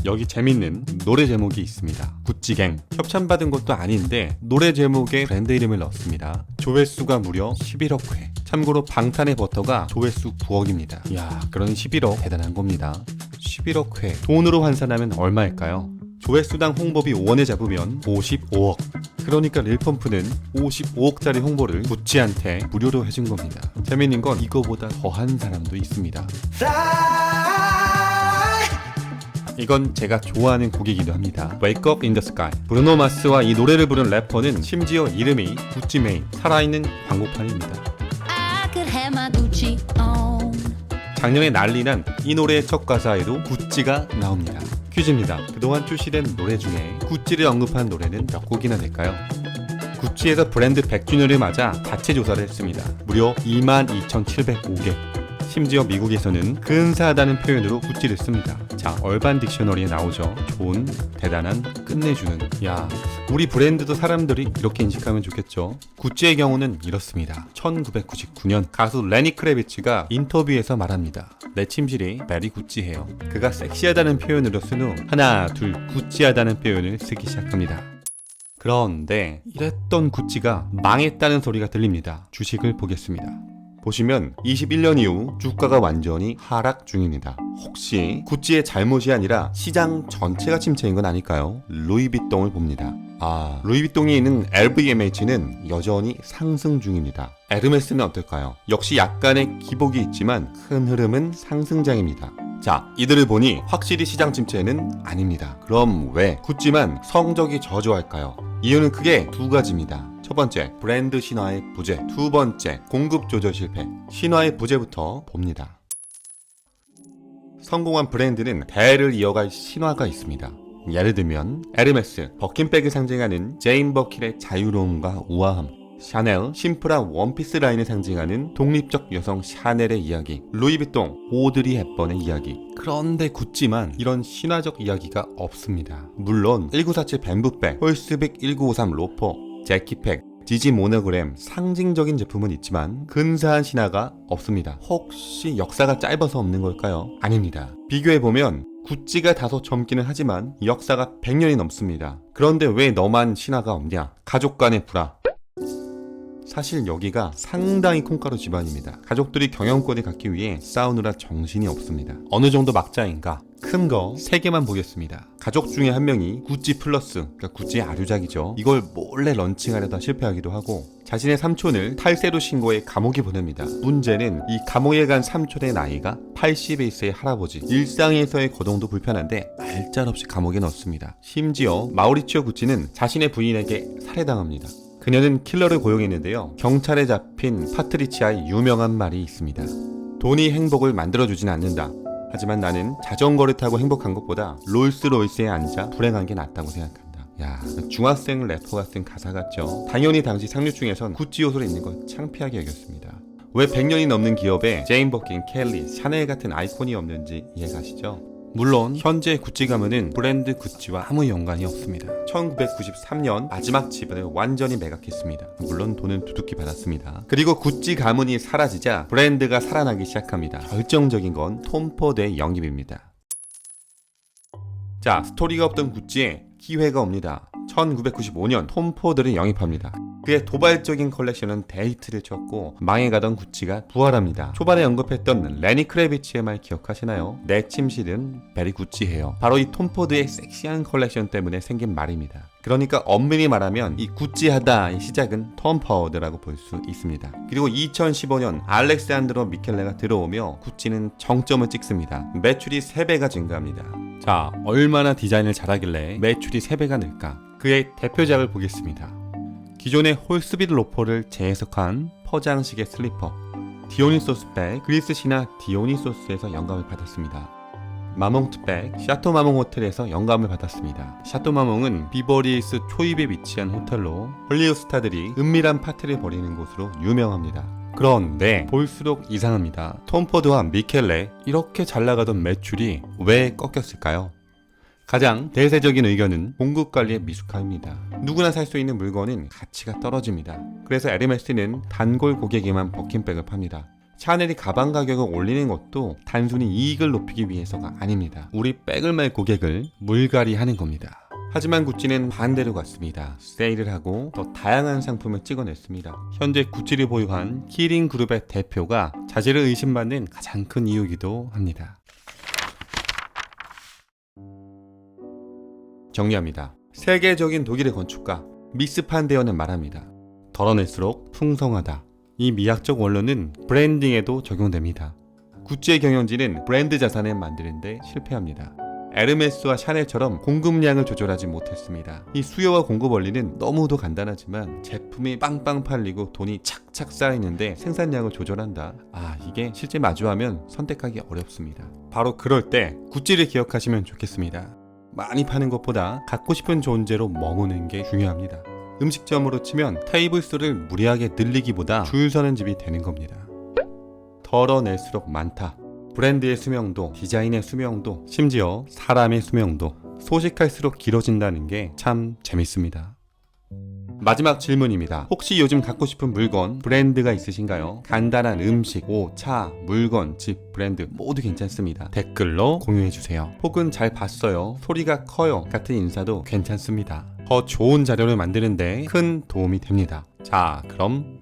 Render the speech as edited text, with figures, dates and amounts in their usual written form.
여기 재밌는 노래 제목이 있습니다. 구찌갱. 협찬받은 것도 아닌데 노래 제목에 브랜드 이름을 넣었습니다. 조회수가 무려 11억 회. 참고로 방탄의 버터가 조회수 9억입니다. 이야, 그런 11억 대단한 겁니다. 11억 회. 돈으로 환산하면 얼마일까요? 조회수당 홍보비 5원에 잡으면 55억. 그러니까 릴펌프는 55억짜리 홍보를 구찌한테 무료로 해준 겁니다. 재밌는 건 이거보다 더한 사람도 있습니다. 이건 제가 좋아하는 곡이기도 합니다. Wake Up in the Sky. 브루노 마스와 이 노래를 부른 래퍼는 심지어 이름이 구찌메인. 살아있는 광고판입니다. I could have my Gucci on. 작년에 난리난 이 노래의 첫 가사에도 구찌가 나옵니다. 퀴즈입니다. 그동안 출시된 노래 중에 구찌를 언급한 노래는 몇 곡이나 될까요? 구찌에서 브랜드 100주년을 맞아 자체 조사를 했습니다. 무려 22,705개. 심지어 미국에서는 근사하다는 표현으로 구찌를 씁니다. 자, 얼반 딕셔너리에 나오죠. 좋은, 대단한, 끝내주는. 야, 우리 브랜드도 사람들이 이렇게 인식하면 좋겠죠. 구찌의 경우는 이렇습니다. 1999년 가수 레니 크레비츠가 인터뷰에서 말합니다. 내 침실이 베리 구찌해요. 그가 섹시하다는 표현으로 쓴 후 하나, 둘, 구찌하다는 표현을 쓰기 시작합니다. 그런데 이랬던 구찌가 망했다는 소리가 들립니다. 주식을 보겠습니다. 보시면 21년 이후 주가가 완전히 하락 중입니다. 혹시 구찌의 잘못이 아니라 시장 전체가 침체인 건 아닐까요? 루이비통을 봅니다. 루이비통이 있는 LVMH는 여전히 상승 중입니다. 에르메스는 어떨까요? 역시 약간의 기복이 있지만 큰 흐름은 상승장입니다. 자, 이들을 보니 확실히 시장 침체는 아닙니다. 그럼 왜 구찌만 성적이 저조할까요? 이유는 크게 두 가지입니다. 첫 번째, 브랜드 신화의 부재. 두 번째, 공급 조절 실패. 신화의 부재부터 봅니다. 성공한 브랜드는 대를 이어갈 신화가 있습니다. 예를 들면 에르메스, 버킨백을 상징하는 제인 버킨의 자유로움과 우아함, 샤넬, 심플한 원피스 라인을 상징하는 독립적 여성 샤넬의 이야기, 루이비통, 오드리 헵번의 이야기. 그런데 구찌만 이런 신화적 이야기가 없습니다. 물론 1947 뱀부백, 홀스빅 1953 로퍼, 재키팩, 지지 모노그램 상징적인 제품은 있지만 근사한 신화가 없습니다. 혹시 역사가 짧아서 없는 걸까요? 아닙니다. 비교해보면 구찌가 다소 젊기는 하지만 역사가 100년이 넘습니다. 그런데 왜 너만 신화가 없냐? 가족 간의 불화. 사실 여기가 상당히 콩가루 집안입니다. 가족들이 경영권을 갖기 위해 싸우느라 정신이 없습니다. 어느 정도 막자인가? 큰 거 3개만 보겠습니다. 가족 중에 한 명이 구찌 플러스, 그러니까 구찌의 아류작이죠. 이걸 몰래 런칭하려다 실패하기도 하고 자신의 삼촌을 탈세로 신고해 감옥에 보냅니다. 문제는 이 감옥에 간 삼촌의 나이가 81세의 할아버지. 일상에서의 거동도 불편한데 알짤없이 감옥에 넣습니다. 심지어 마우리치오 구찌는 자신의 부인에게 살해당합니다. 그녀는 킬러를 고용했는데요. 경찰에 잡힌 파트리치아의 유명한 말이 있습니다. 돈이 행복을 만들어주진 않는다. 하지만 나는 자전거를 타고 행복한 것보다 롤스로이스에 앉아 불행한 게 낫다고 생각한다. 야, 중학생 래퍼가 쓴 가사 같죠? 당연히 당시 상류층에선 구찌 옷을 입는 걸 창피하게 여겼습니다. 왜 100년이 넘는 기업에 제인 버킨, 켈리, 샤넬 같은 아이콘이 없는지 이해가시죠? 물론 현재 구찌 가문은 브랜드 구찌와 아무 연관이 없습니다. 1993년 마지막 지분을 완전히 매각했습니다. 물론 돈은 두둑히 받았습니다. 그리고 구찌 가문이 사라지자 브랜드가 살아나기 시작합니다. 결정적인 건 톰 포드의 영입입니다. 자, 스토리가 없던 구찌에 기회가 옵니다. 1995년 톰 포드를 영입합니다. 그의 도발적인 컬렉션은 데이트를 쳤고 망해가던 구찌가 부활합니다. 초반에 언급했던 레니 크레비츠의 말 기억하시나요? 내 침실은 베리 구찌해요. 바로 이 톰 포드의 섹시한 컬렉션 때문에 생긴 말입니다. 그러니까 엄밀히 말하면 이 구찌하다의 시작은 톰 포드라고 볼 수 있습니다. 그리고 2015년 알렉산드로 미켈레가 들어오며 구찌는 정점을 찍습니다. 매출이 3배가 증가합니다. 자, 얼마나 디자인을 잘하길래 매출이 3배가 늘까? 그의 대표작을 보겠습니다. 기존의 홀스빗 로퍼를 재해석한 퍼장식의 슬리퍼, 디오니소스백, 그리스 신화 디오니소스에서 영감을 받았습니다. 마몽트백, 샤토 마몽 호텔에서 영감을 받았습니다. 샤토 마몽은 비버리힐스 초입에 위치한 호텔로 헐리우드 스타들이 은밀한 파티를 벌이는 곳으로 유명합니다. 그런데 볼수록 이상합니다. 톰 포드와 미켈레, 이렇게 잘 나가던 매출이 왜 꺾였을까요? 가장 대세적인 의견은 공급 관리의 미숙함입니다. 누구나 살 수 있는 물건은 가치가 떨어집니다. 그래서 에르메스는 단골 고객에만 버킨백을 팝니다. 샤넬이 가방 가격을 올리는 것도 단순히 이익을 높이기 위해서가 아닙니다. 우리 백을 말 고객을 물갈이 하는 겁니다. 하지만 구찌는 반대로 갔습니다. 세일을 하고 더 다양한 상품을 찍어냈습니다. 현재 구찌를 보유한 키링 그룹의 대표가 자질을 의심받는 가장 큰 이유이기도 합니다. 정리합니다. 세계적인 독일의 건축가 미스 판데어는 말합니다. 덜어낼수록 풍성하다. 이 미학적 원론은 브랜딩에도 적용됩니다. 구찌의 경영진은 브랜드 자산을 만드는데 실패합니다. 에르메스와 샤넬처럼 공급량을 조절하지 못했습니다. 이 수요와 공급 원리는 너무도 간단하지만 제품이 빵빵 팔리고 돈이 착착 쌓이는데 생산량을 조절한다. 이게 실제 마주하면 선택하기 어렵습니다. 바로 그럴 때 구찌를 기억하시면 좋겠습니다. 많이 파는 것보다 갖고 싶은 존재로 머무는 게 중요합니다. 음식점으로 치면 테이블 수를 무리하게 늘리기보다 줄 서는 집이 되는 겁니다. 덜어낼수록 많다. 브랜드의 수명도, 디자인의 수명도, 심지어 사람의 수명도 소식할수록 길어진다는 게 참 재밌습니다. 마지막 질문입니다. 혹시 요즘 갖고 싶은 물건, 브랜드가 있으신가요? 간단한 음식, 옷, 차, 물건, 집, 브랜드 모두 괜찮습니다. 댓글로 공유해주세요. 혹은 잘 봤어요, 소리가 커요 같은 인사도 괜찮습니다. 더 좋은 자료를 만드는데 큰 도움이 됩니다. 자, 그럼